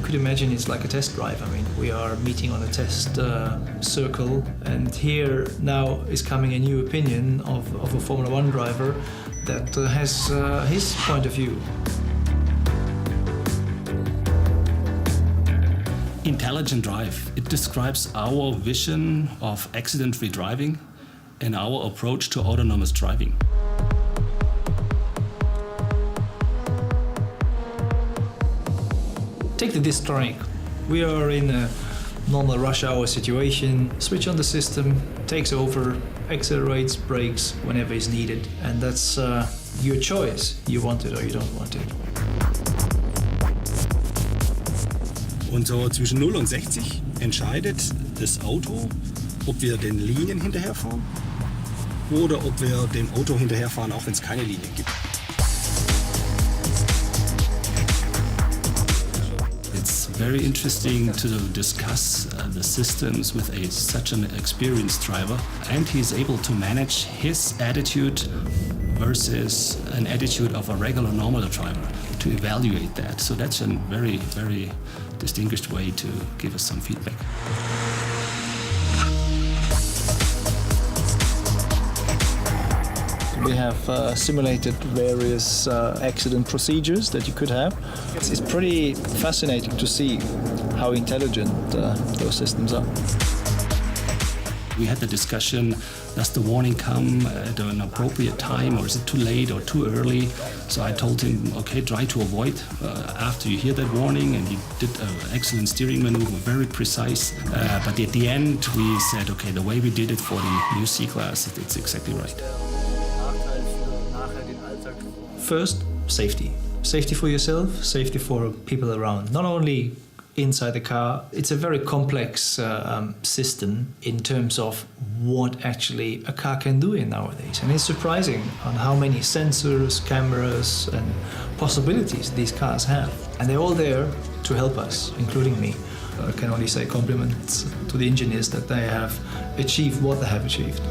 could imagine it's like a test drive. I mean, we are meeting on a test circle, and here now is coming a new opinion of a Formula One driver that has his point of view. Intelligent drive. It describes our vision of accident-free driving and our approach to autonomous driving. Take the disc strike. We are in a normal rush hour situation. Switch on the system, takes over, accelerates, brakes whenever is needed. And that's your choice. You want it or you don't want it. Und so zwischen 0 und 60 entscheidet das Auto, ob wir den Linien hinterherfahren oder ob wir dem Auto hinterherfahren, auch wenn es keine Linien gibt. It's very interesting to discuss the systems with such an experienced driver, and he's able to manage his attitude versus an attitude of a regular normal driver, to evaluate that. So that's a very, very distinguished way to give us some feedback. We have simulated various accident procedures that you could have. It's pretty fascinating to see how intelligent those systems are. We had the discussion, does the warning come at an appropriate time, or is it too late or too early? So I told him, okay, try to avoid after you hear that warning, and he did an excellent steering maneuver, very precise. But at the end we said, okay, the way we did it for the new C-Class, it's exactly right. First, safety. Safety for yourself, safety for people around. Not only inside the car, it's a very complex system in terms of what actually a car can do in nowadays. And it's surprising on how many sensors, cameras and possibilities these cars have. And they're all there to help us, including me. I can only say compliments to the engineers that they have achieved what they have achieved.